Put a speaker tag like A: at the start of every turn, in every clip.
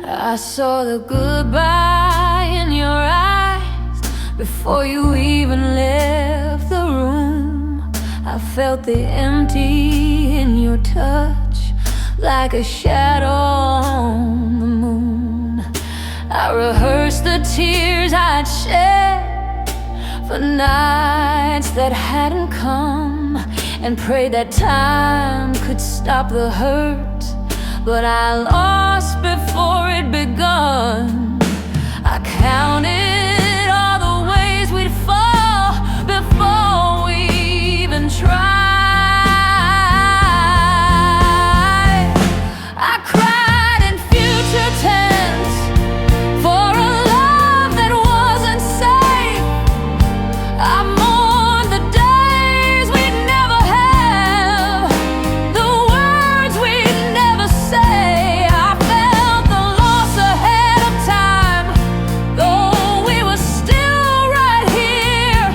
A: I saw the goodbye in your eyes before you even left the room. I felt the empty in your touch, like a shadow on the moon. I rehearsed the tears I'd shed for nights that hadn't come, and prayed that time could stop the hurt, but I lost before it begun. I counted all the ways we'd fall before we even tried. I cried in future tense for a love that wasn't safe. I mourned the days we'd never have, the words we'd never say. I felt the loss ahead of time, though we were still right here.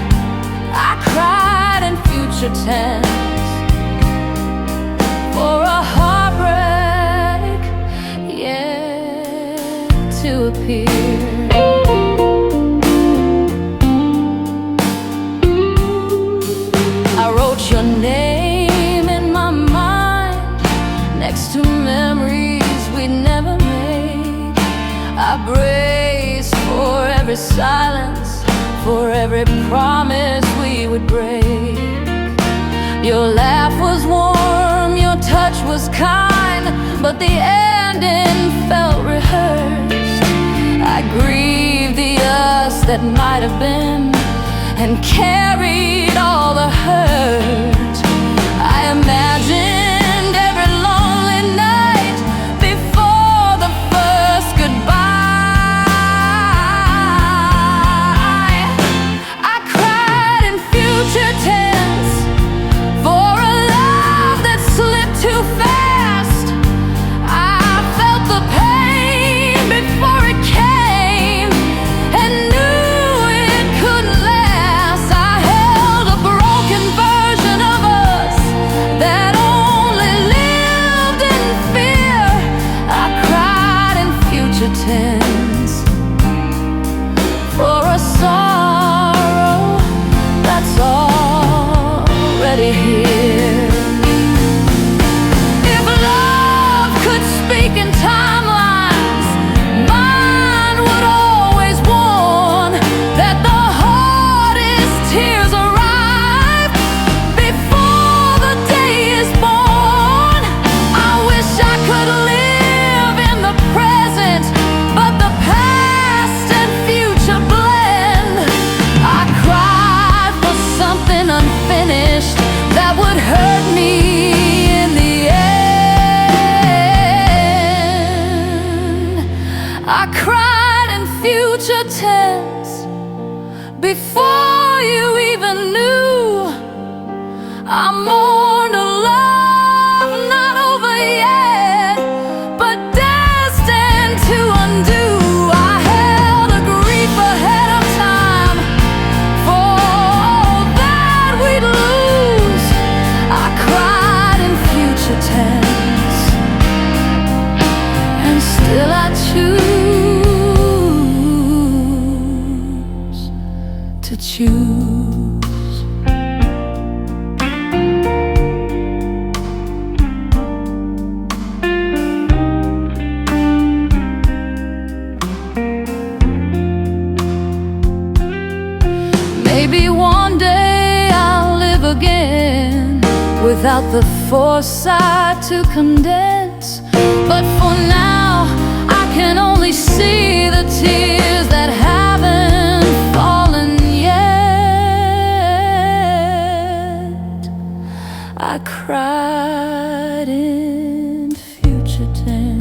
A: I cried in future tense for a heartbreak yet to appear. I wrote your name in my mind next to memories we'd never made. I braced for every silence, for every promise we would break. Your laugh was warm, your touch was kind, but the ending felt rehearsed. I grieved the us that might have been, and carried all the hurt. I imagined every lonely night before the first goodbye. I cried in future tense for a love that slipped too fast. I felt the pain before it came, and knew it couldn't last. I held a broken version of us that only lived in fear. I cried in future tense for a sorrow that's already here. If love could speak in timelines, mine would always warn that the hardest tears arrive before the day is born. I wish I could live in the present, but the past and future blend. I cried for something unfinished that would hurt me in the end. I cried in future tense before you even knew. I mourned a love not over yet, but destined to undo. I held a grief ahead of time for all that we'd lose. I cried in future tense, and still I choose to choose. Maybe one day I'll live again without the foresight to condense, but for now I can only see the tears that haven't fallen yet. I cried in future tense.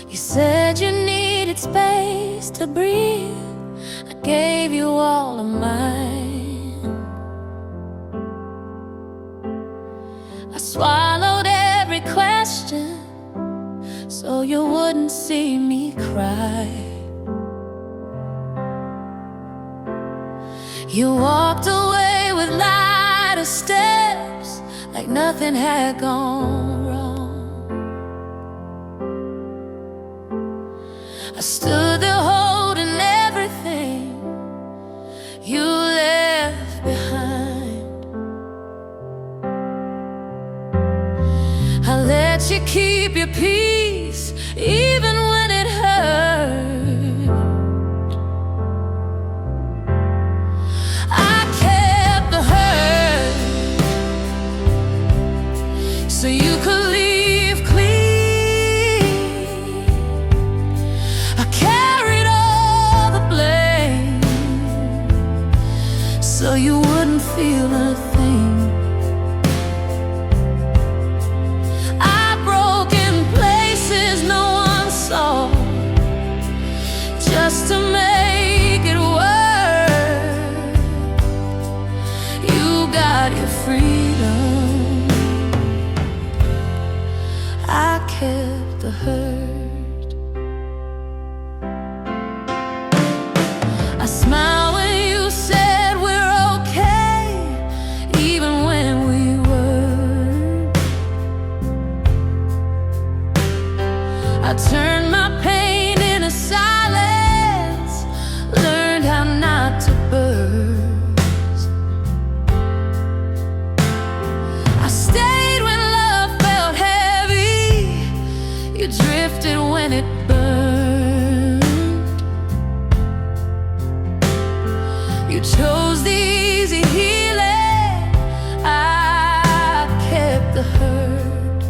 A: You said you needed space to breathe. I gave you all of mine. I swallowed every question so you wouldn't see me cry. You walked away with lighter steps, like nothing had gone wrong. I stood there holding everything you left behind. I let you keep your peace even when it hurt. I kept the hurt so you could leave clean. I carried all the blame so you wouldn't feel a thing. I broke in places no one saw, just to make it work. You got your freedom, I kept the hurt. I smiled when you said we're okay, even when we weren't. I turned my pain into silence, learned how not to burst. I stayed when love felt heavy, you drifted when it burned. You chose the easy healing, I kept the hurt.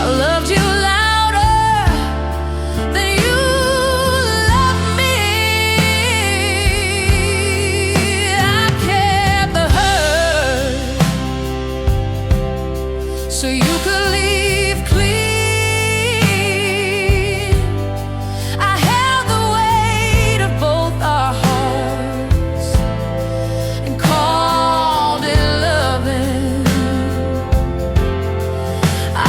A: I loved you louder than you loved me. I kept the hurt so you could leave clean. I held the weight of both our hearts and called it loving. I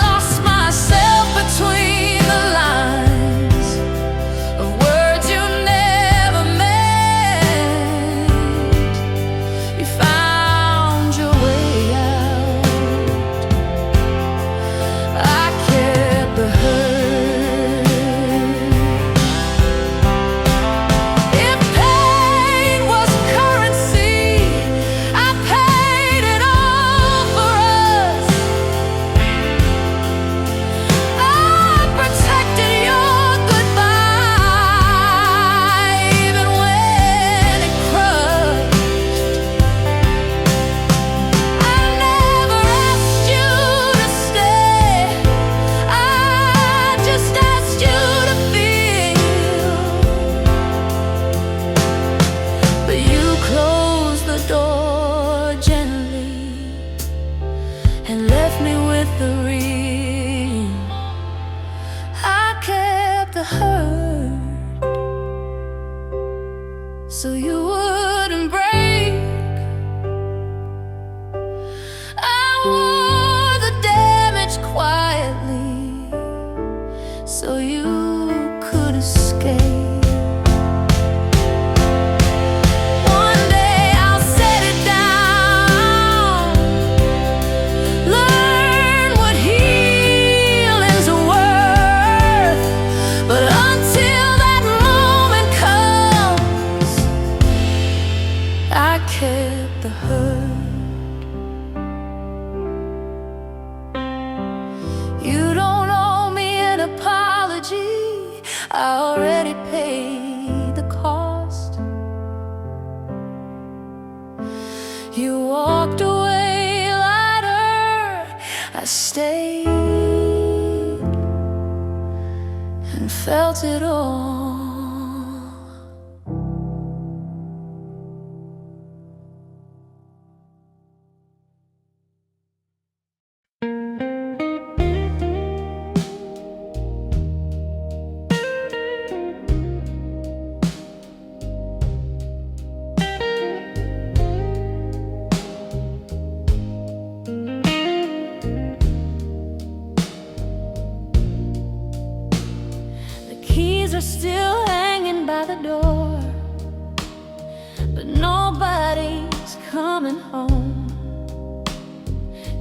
A: lost myself between the lines of words you never meant. You found your way out, I kept the hurt. If pain was currency, I paid it all for us. I protected your goodbye even when it crushed. I never asked you to stay, I just asked you to feel. But you closed the door gently and left me with the ring. I kept the hurt so you wouldn't break. I wore the damage quietly so you could escape. One day I'll set it down, learn what healing's worth. But until that moment comes, I kept the hurt. You don't owe me an apology, I already paid the cost. You walked away lighter, I stayed and felt it all. still hanging by the door, but nobody's coming home.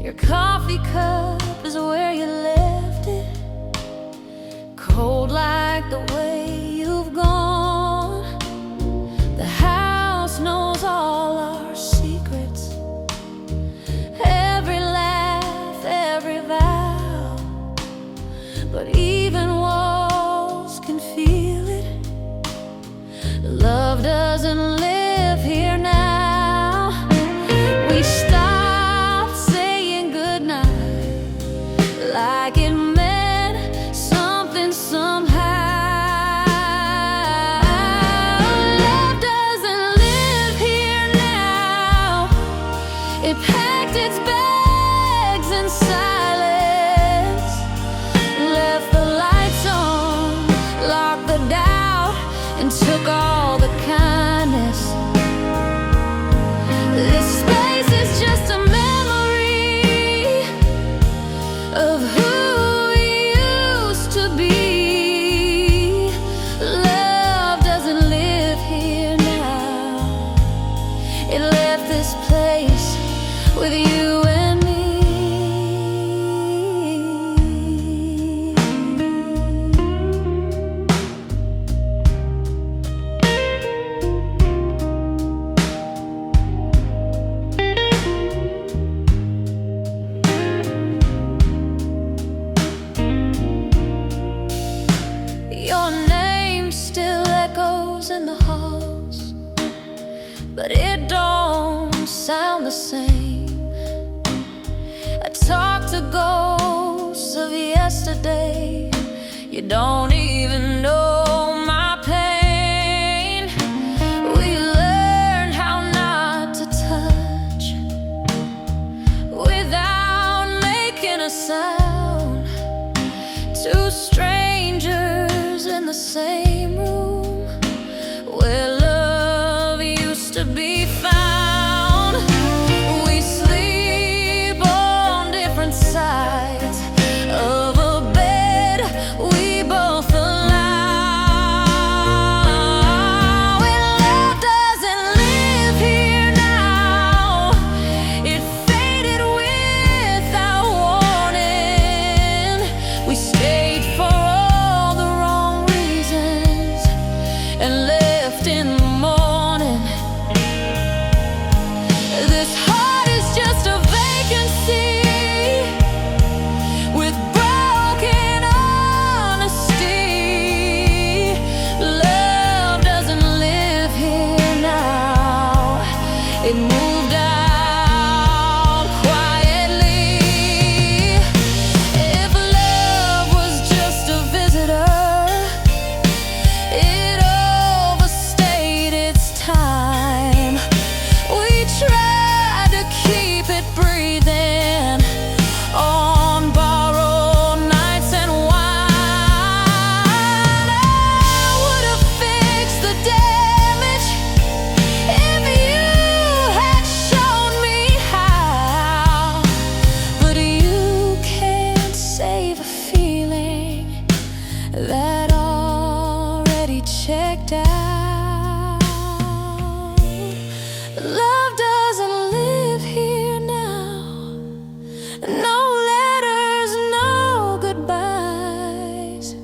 A: Your coffee cup is where you left it, cold like the way you've gone. The house knows all our secrets, every laugh, every vow, but even walls can feel it. Love doesn't live here now. We stopped saying goodnight like it meant something somehow. Love doesn't live here now. It packed its bags in silence, left the lights on, locked the doubt, and took all the kindness. This space is just a memory of who we used to be. Love doesn't live here now. It left this place with you and me. Your name still echoes in the halls, but it don't sound the same. I talk to ghosts of yesterday. You don't even know my pain. We learned how not to touch without making a sound. Two strangers in the same room where love used to be found. We sleep on different sides of a bed we both allow. And love doesn't live here now. It faded without warning. We stayed for all the wrong reasons and left in the morning. This heart is just a vacancy with broken honesty. Love doesn't live here now. It moved out quietly. If love was just a visitor, it overstayed its time. We tried to keep it breathing on borrowed nights and wine. I would have fixed the damage if you had shown me how, but you can't save a feeling that already checked out. Love doesn't live here now. No letters, no goodbyes,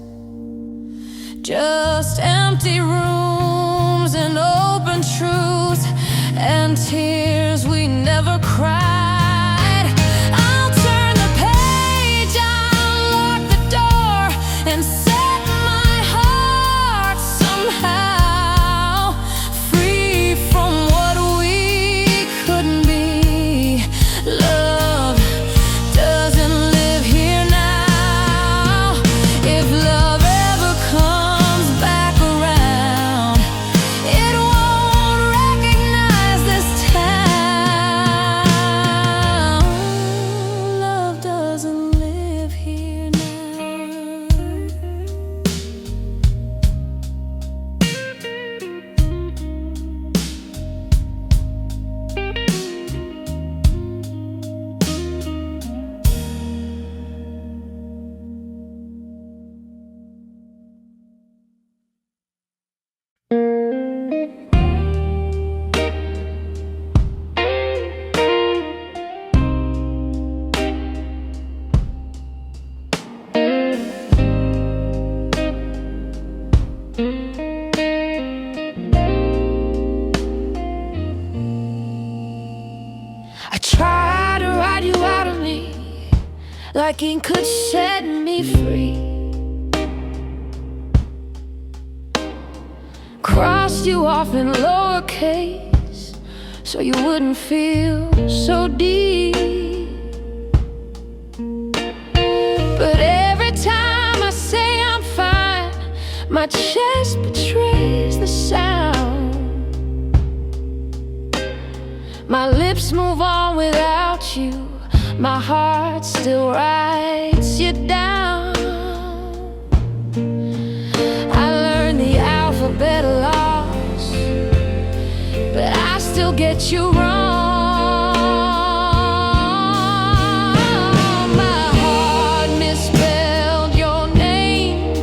A: just empty rooms and open truths and tears we never cried. I'll turn the page, I'll lock the door and set my heart somehow free from what we couldn't be. Love doesn't live here now. If love ever comes back around, it won't recognize this town. I tried to write you out of me, like ink could set me free. Crossed you off in lowercase, so you wouldn't feel so deep. But every time I say I'm fine, my chest betrays the sound. My lips move on without you, my heart still writes you down. I learned the alphabet lost, but I still get you wrong. My heart misspelled your name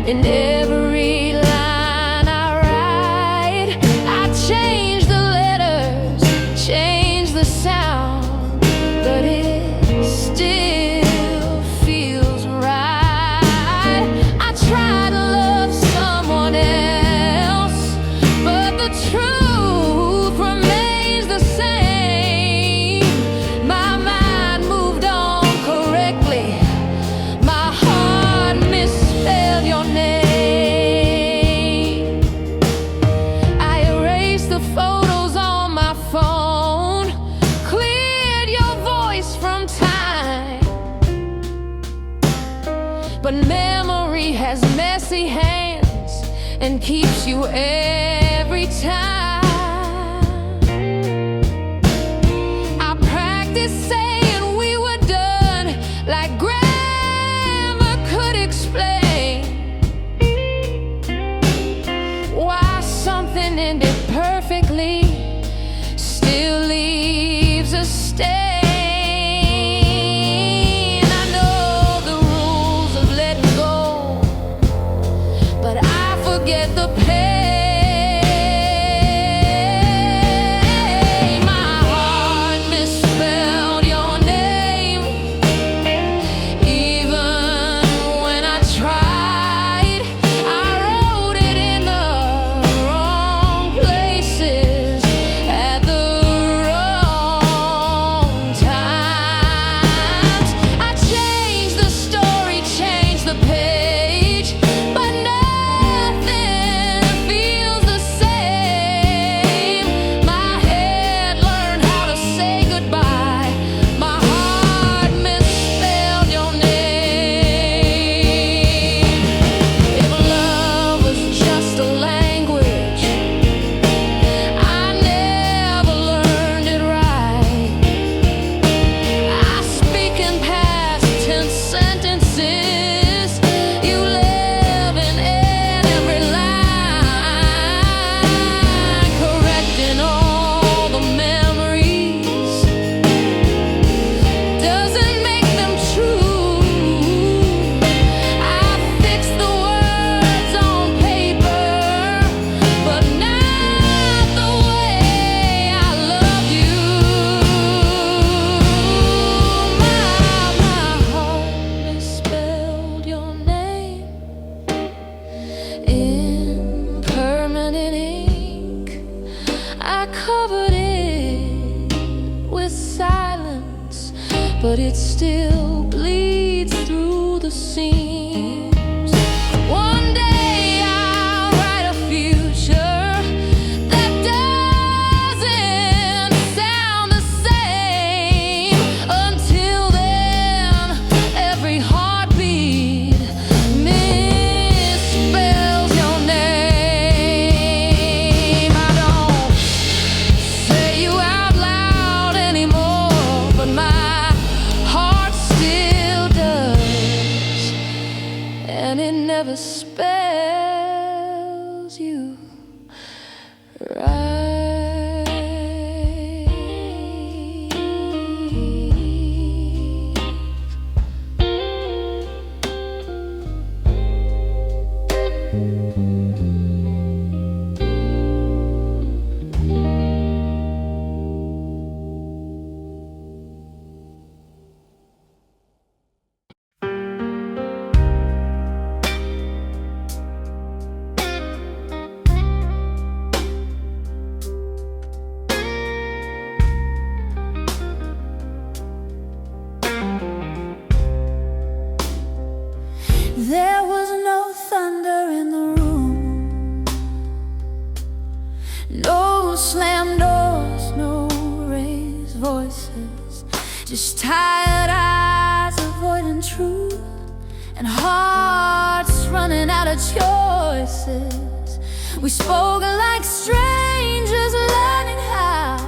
A: in every line I write. I changed the letters, changed the sound, but it still feels right. I try to love someone else, but the truth remains the same. My mind moved on correctly, my heart misspelled your name. I erased the photos on my phone, cleared your voice from time, but memory has messy hands and keeps you every time. I practiced saying we were done, like grammar could explain why something ended perfectly still leaves a stain. I know the rules of letting go, but I forget the pain. My heart misspelled your name, even when I tried. I wrote it in the wrong places at the wrong times. I changed the story, changed the page, but nothing feels the same. My head learned how to say goodbye, my heart misspelled your name. If love was just a language, I never learned it right. I speak in past tense sentences, you live in every line, correcting all the memories doesn't make them true. I fix the words on paper, but not the way I love you. My heart misspelled your name in permanent ink. I covered it with silence, but it still bleeds through the seams. One day I'll write a future that doesn't sound the same. Until then, every heartbeat misspells your name. I don't say you out loud anymore, but my heart still does, and it never spells you right. slammed doors, no raised voices, just tired eyes avoiding truth, and hearts running out of choices. We spoke like strangers, learning how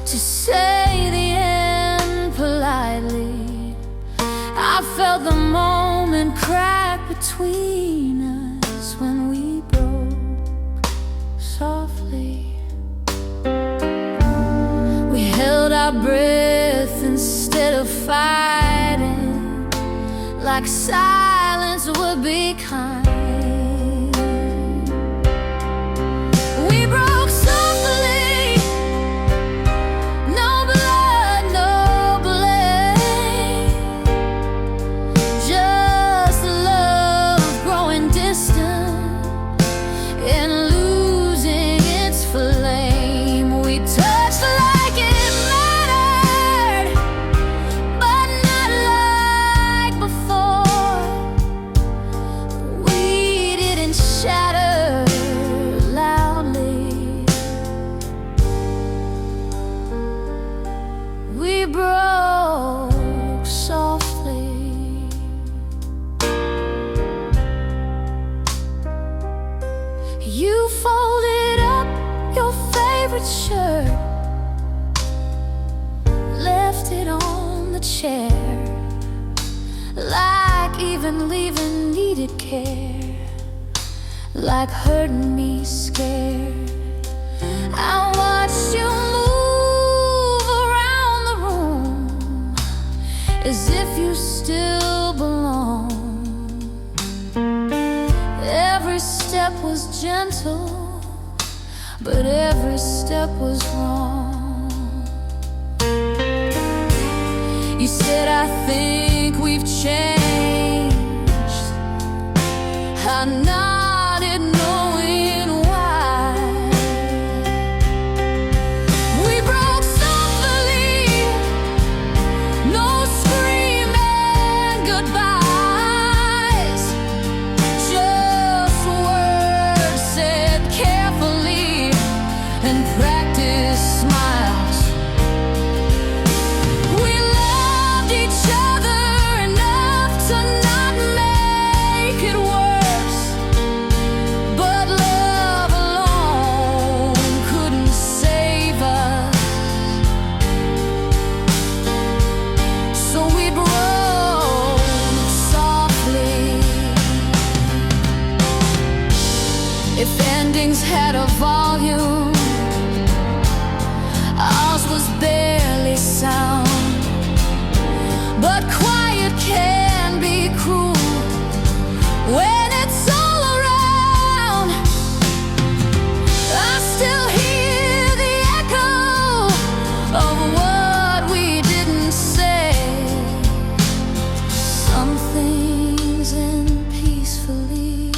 A: to say the end politely. I felt the moment crack between us when we broke softly. We held our breath instead of fighting, like silence would be kind. We broke softly, no blood, no blame, just love growing distant and losing its flame. We touched like it mattered, but not like before. We didn't shatter loudly, we broke softly. You folded up your favorite shirt, left it on the chair, like even leaving needed care, like hurting me scared. I watched you move around the room as if you still belong. Every step was gentle, but every step was wrong. You said, I think we've changed. I nodded, knowing why. We broke softly, no screaming goodbyes, just words said carefully and practiced smiles. We loved each other enough to not make it worse, but love alone couldn't save us. So we broke softly. If endings had a volume, ours was barely sound. But quiet can be cruel when it's all around. I still hear the echo of what we didn't say. Some things end peacefully,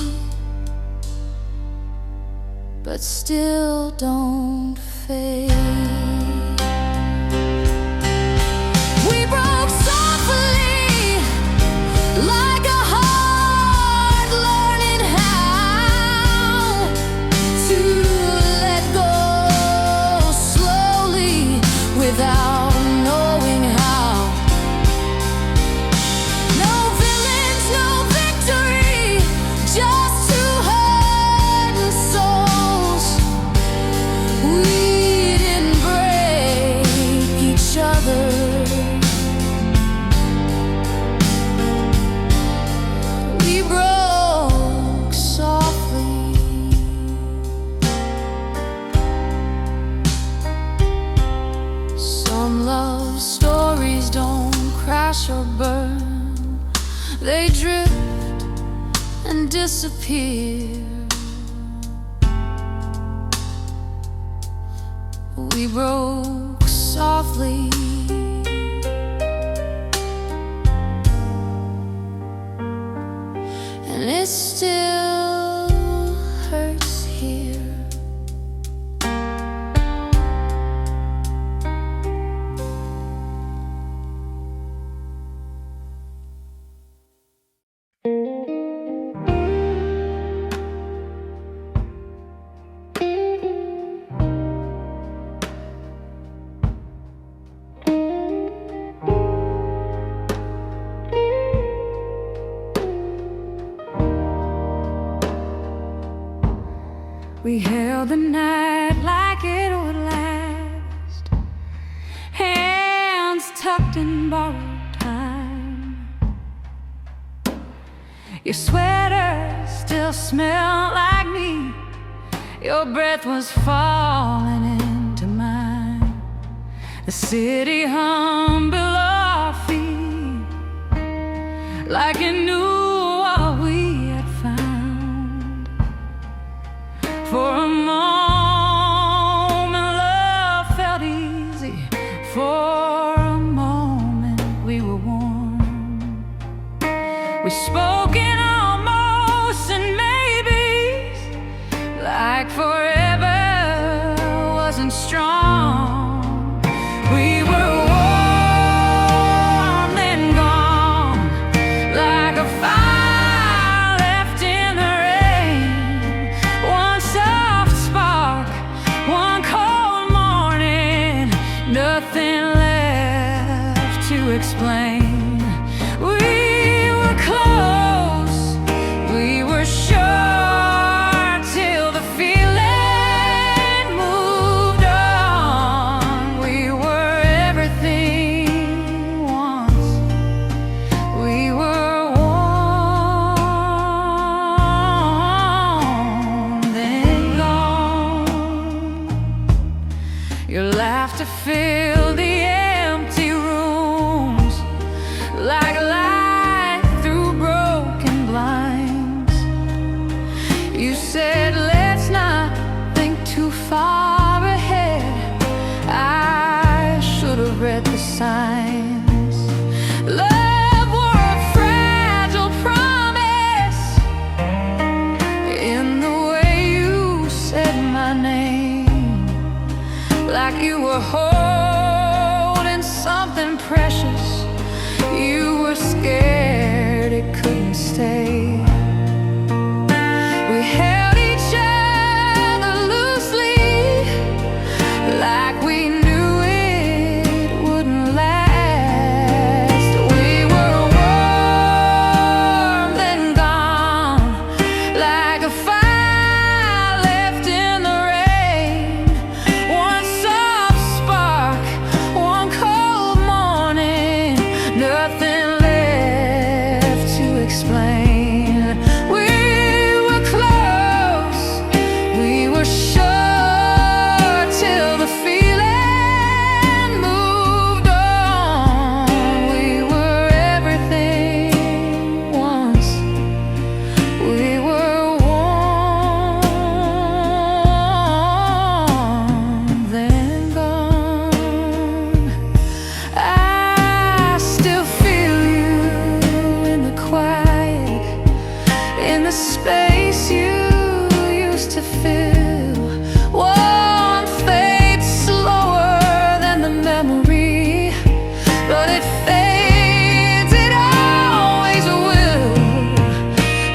A: but still don't fade. We broke softly, like a heart learning how to let go slowly without knowing how. No villains, no victory, just two hurting souls. We didn't break each other, we broke softly. Some love stories don't crash or burn, they drift and disappear. We broke softly, and it still hurts here. We held the night like it would last, hands tucked in borrowed time. Your sweater still smelled like me, your breath was falling into mine. The city hummed below our feet, like it knew what we had found. For a moment love felt easy, for a moment we were warm. We spoke in almost and maybes, like forever wasn't strong. We were warm then gone, like a fire left in the rain. One soft spark, one cold morning, nothing left to explain. We were close, we were sure, till the feeling moved on. We were everything once, we were warm, then gone. Your laughter filled the empty rooms, like light through broken blinds. You said, let's not think too far ahead. I should have read the signs. Love were a fragile promise, in the way you said my name, like you were holding something precious. You were scared it couldn't stay. We held each other loosely, like we knew it wouldn't last. We were warm then gone, like a fire left in the rain. One soft spark, one cold morning, nothing left to explain. We were close, we were sure, till the feeling moved on. We were everything once, we were warm, then gone. I still feel you in the quiet, in the space you used to fill. One fades slower than the memory, but it fades, it always will.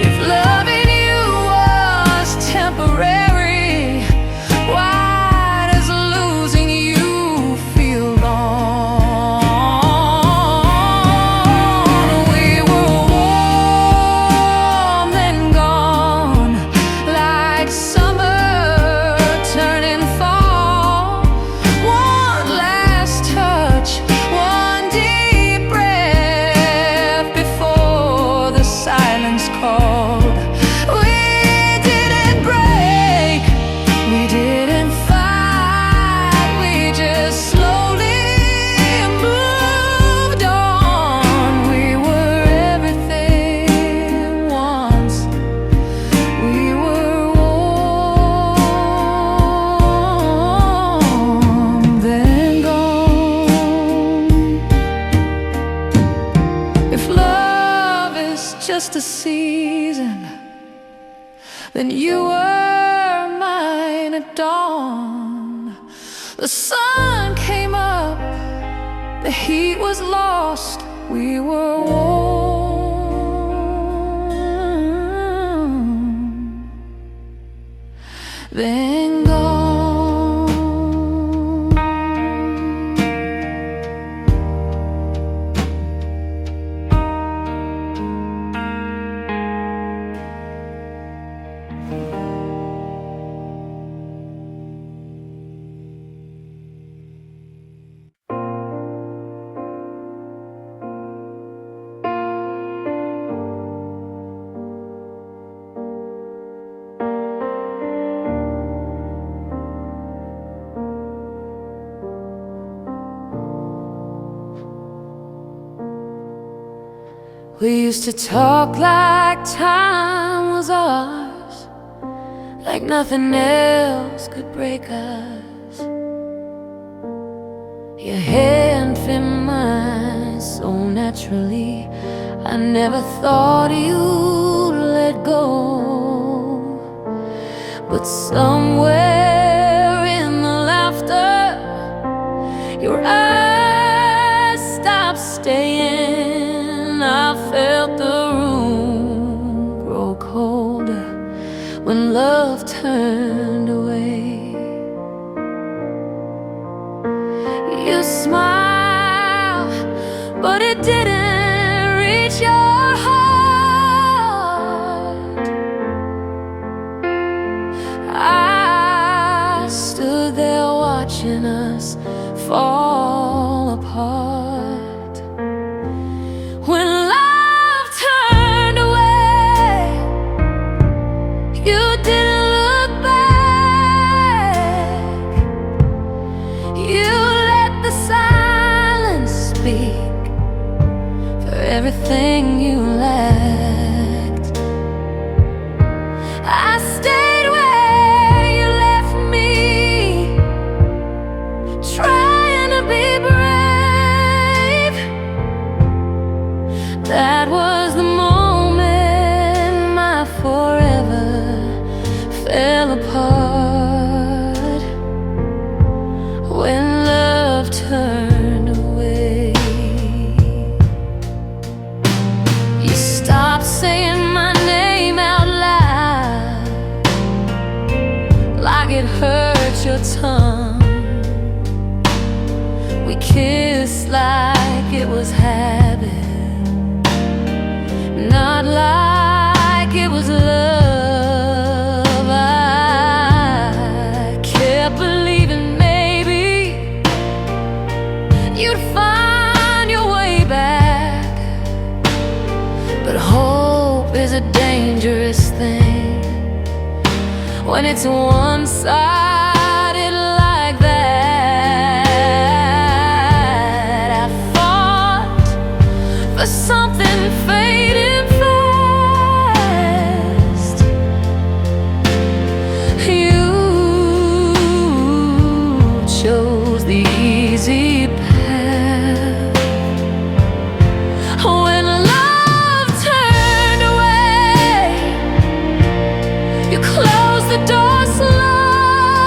A: If loving you was temporary, why does losing you feel long? We were warm then gone, like summer turning fall. One last touch, one deep breath before the silence called. We didn't break, we didn't fight, we just slowly moved on. We were everything once, we were warm, then gone. If love is just a season, then you were mine at dawn. The sun came up, the heat was lost, we were warm, then gone. We used to talk like time was ours, like nothing else could break us. Your hand fit mine so naturally, I never thought you'd let go. But somewhere in the laughter, your eyes stopped staying. I felt the room grow colder when love turned away. You smiled, but it didn't reach your heart. I stood there watching us fall apart. When love turned away, you didn't look back. You let the silence speak for everything you lacked. I stayed where you left me, trying to be brave. That was the moment my forever fell apart. When love turned away, you stopped saying my name out loud, like it hurt your tongue. We kissed like it was habit, not like it was love. I kept believing maybe you'd find your way back, but hope is a dangerous thing when it's one-sided like that. I fought for something fading fast. You chose the easy path. When love turned away, you closed the door slowly.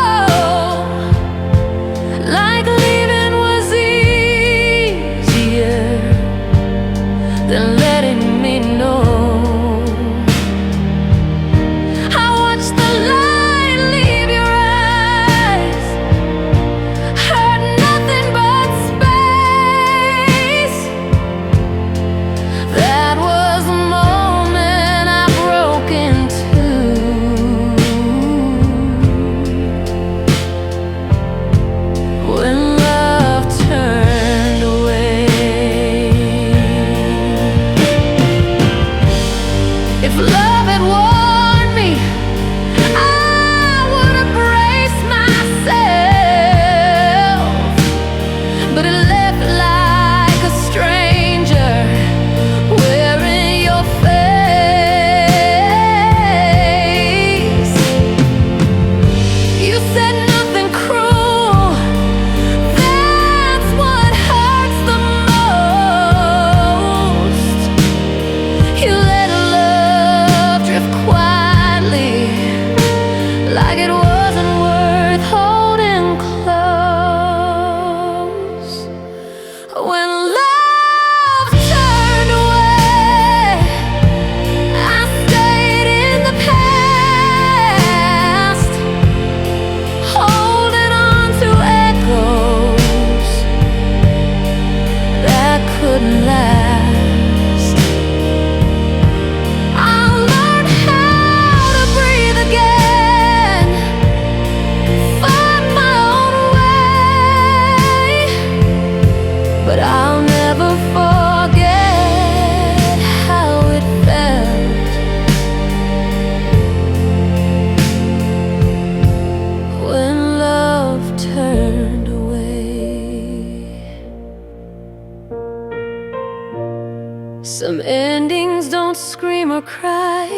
A: or cry,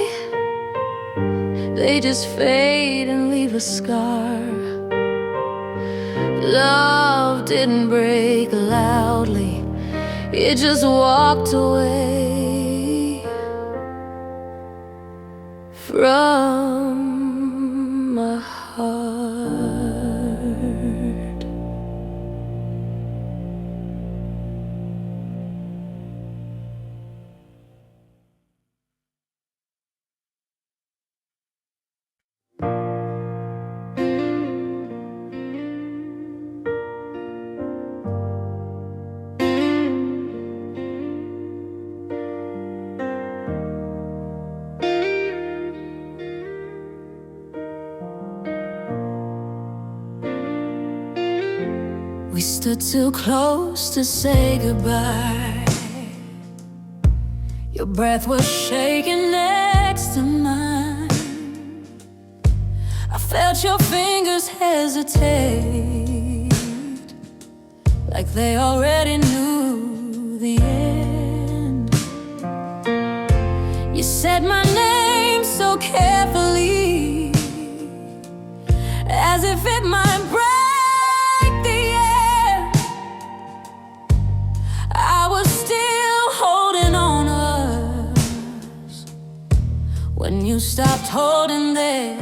A: they just fade and leave a scar. Love didn't break loudly, it just walked away from my heart. We stood too close to say goodbye. Your breath was shaking next to mine. I felt your fingers hesitate, like they already knew the end. You said my name so carefully, as if it might break. When you stopped holding there,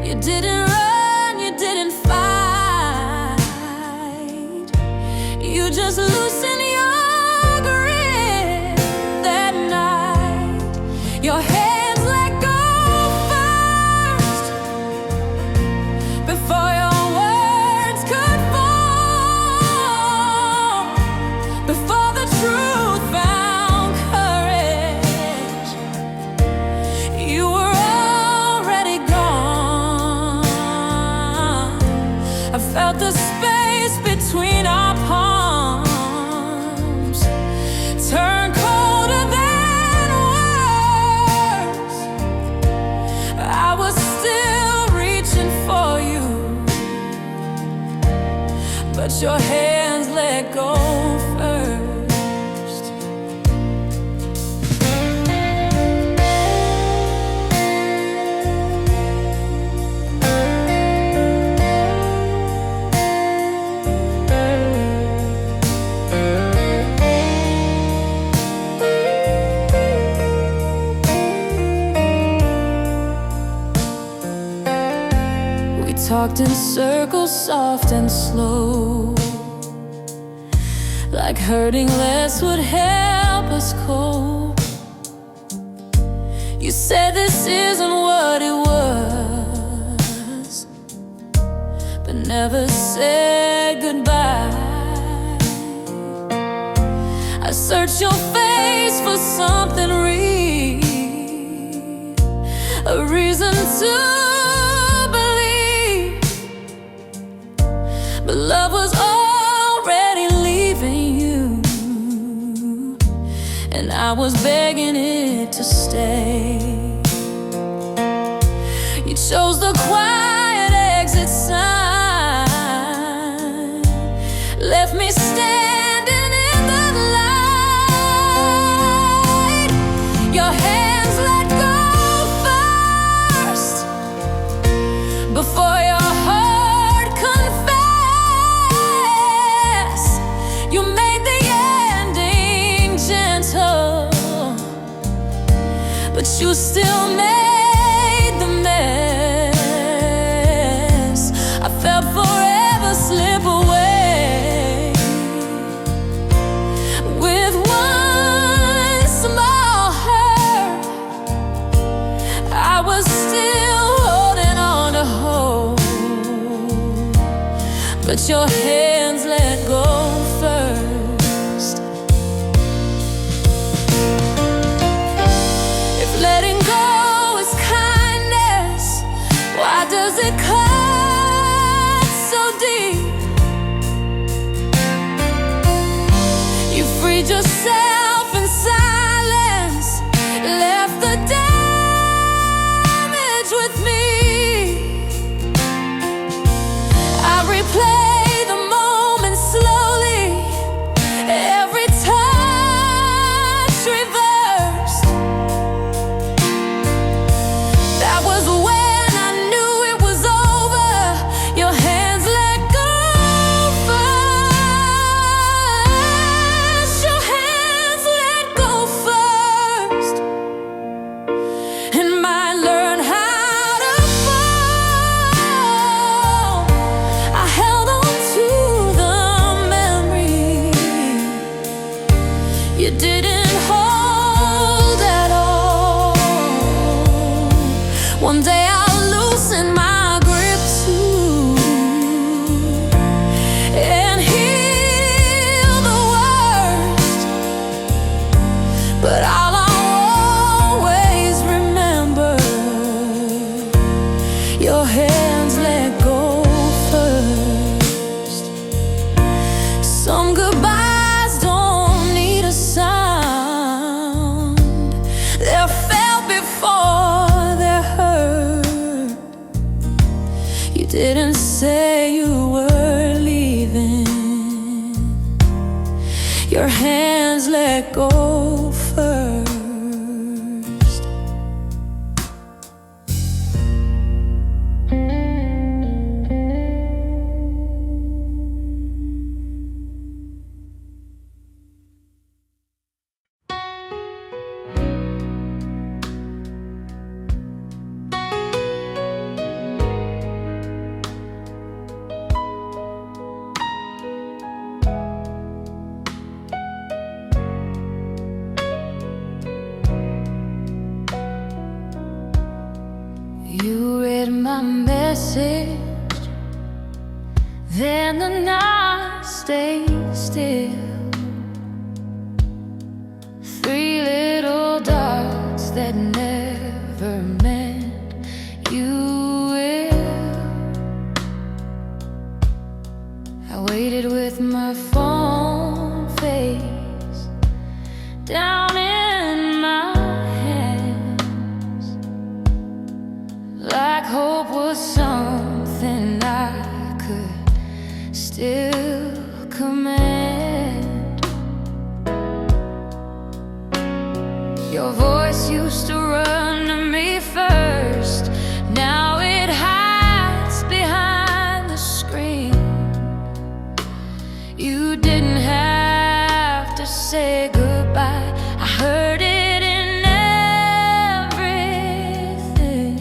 A: you didn't run, you didn't fight, you just loosened your grip that night. Your hands let go first, before your words could fall, before the truth found. I felt the space between our palms turn colder than words. I was still reaching for you, but your hands let go first. Talked in circles, soft and slow, like hurting less would help us cope. You said this isn't what it was, but never said goodbye. I searched your face for something real, a reason to. But love was already leaving you, and I was begging it to stay. You chose the quiet exit sign, left me standing in the light. Your hands let go first, before your heart confessed. You made the ending gentle, but you still made the mess. I felt forever slip away with one small hurt. I was still holding on to hope, but your hands let go first. If letting go is kindness, why does it cut so deep? You freed yourself in silence, left the damage with me. I replay the moment slowly, every time Your hands let go first. Some goodbyes don't need a sound. They're felt before they're heard. You didn't say you were leaving. Your hands let go first. You read my message, then the night stayed still. 3 little dots that never meant you will. I waited with my phone face down in my hands, like hope was something I could still command. Your voice used to run to me first. Now it hides behind the screen. You didn't have to say goodbye. I heard it in everything.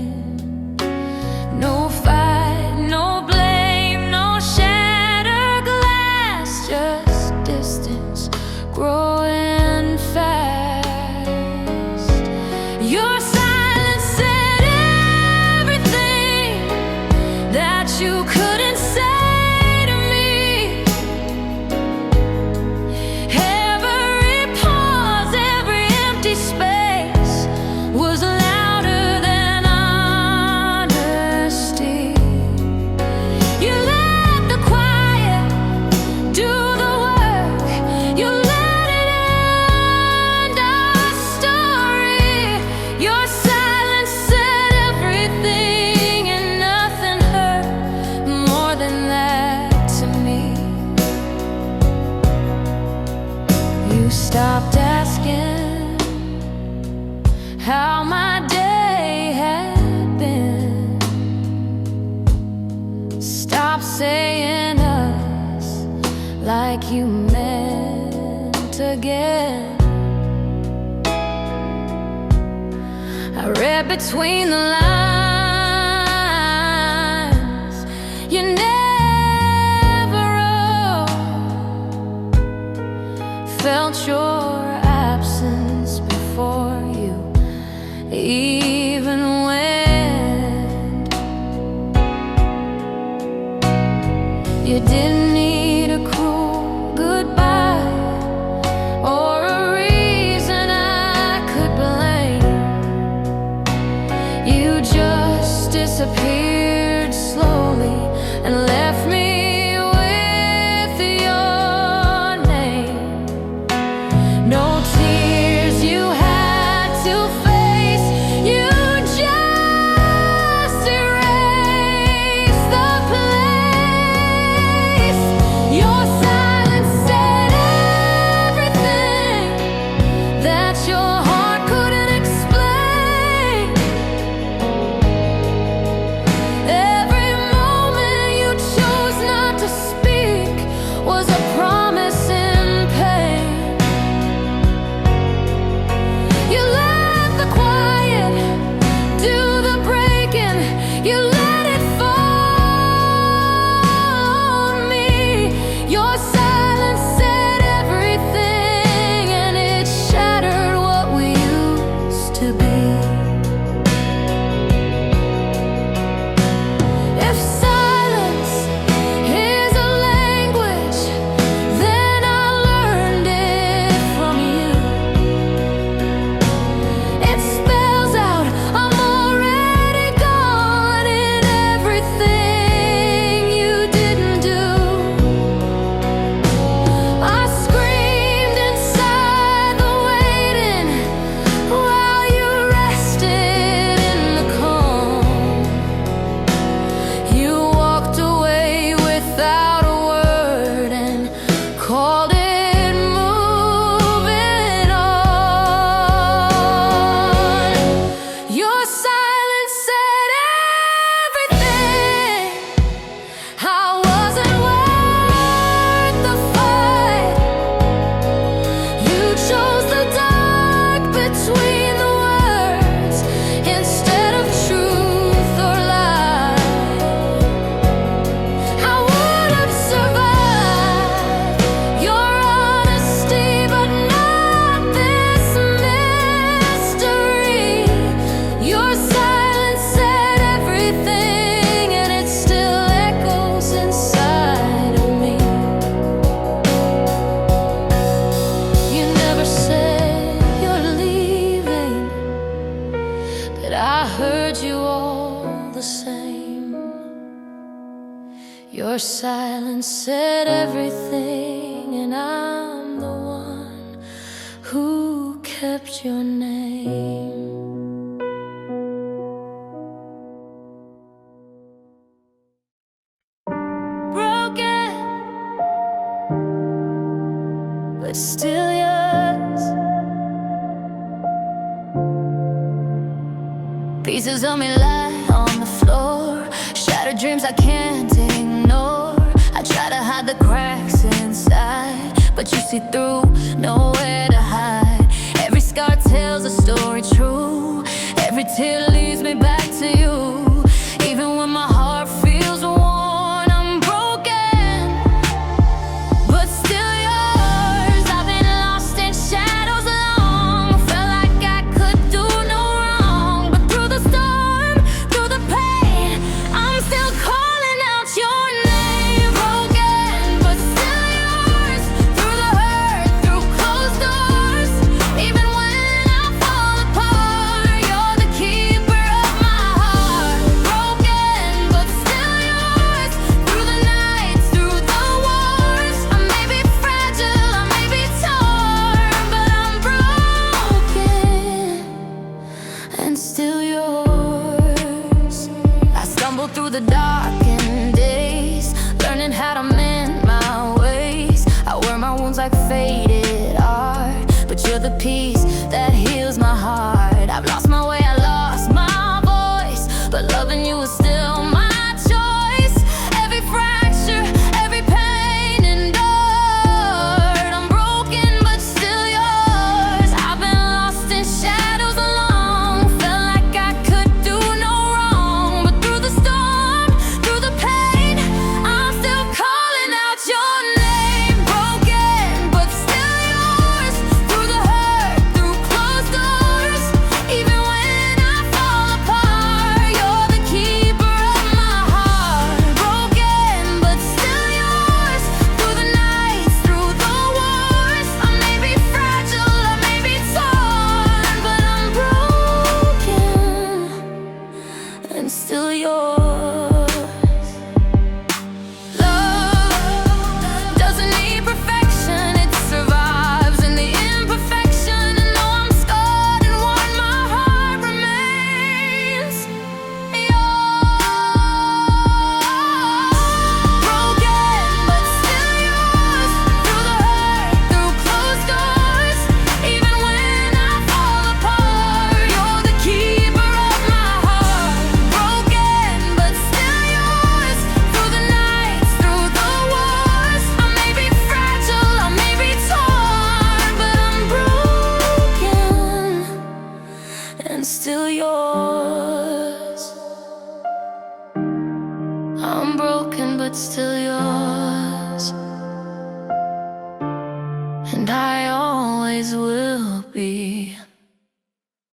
A: No fight, no blame, no shattered glass, just distance growing fast. Your silence said everything that you couldn't say to me. Every pause, every empty space was louder than honesty. You let the quiet do the work. You let it end our story. Your silence said everything, and nothing hurt more than that to me. You stopped asking how my day had been. Stop saying us like you meant again. I read between the lines. You never wrote. Felt your absence before you even went. You didn't need a cruel goodbye or a reason I could blame. You just disappeared slowly and left me with your name. No tears you had to face. You just erased the place. Your silence said everything that your heart couldn't explain. Your silence said everything, and I'm the one who kept your name. Broken, but still yours. Pieces of me lie on the floor, shattered dreams I can't ignore. I try to hide the cracks inside, but you see through, nowhere to hide. Every scar tells a story true, every tear leads me back to you. Even when my heart feels worn, I'm broken, but still yours. I've been lost in shadows long, felt like I could do no wrong. But through the storm, through the pain, I'm still calling out your name. Broken, but still yours. Through the hurt, through closed doors, even when I fall apart, you're the keeper of my heart. Broken, but still yours. Through the nights, through the wars, I may be fragile, I may be torn, but I'm broken and still yours. I stumble through the darkened days, learning how to mend my ways. I wear my wounds like faded art, but you're the peace that heals my heart. I've lost my way, I lost my voice, but loving you is still my choice. Every fracture, every pain endured, I'm broken but still yours. I've been lost in shadows long, felt like I could do no wrong. But through the storm, through the pain, I'm still calling out your name. Broken, but still yours. Through the hurt, through closed doors, even when I fall apart, you're the keeper of my heart. Broken, but still yours. Through the nights, through the wars, I may be fragile, I may be torn, but I'm broken and still yours. Love doesn't need perfection, it survives in the imperfection. And though I'm scarred and worn, my heart remains yours. Broken, but still yours. Through the hurt, through closed doors, even when I fall apart, you're the keeper of my heart. Broken, but still yours. Through the nights, through the wars, I may be fragile, I may be torn, but I'm broken and still yours. I'm broken but still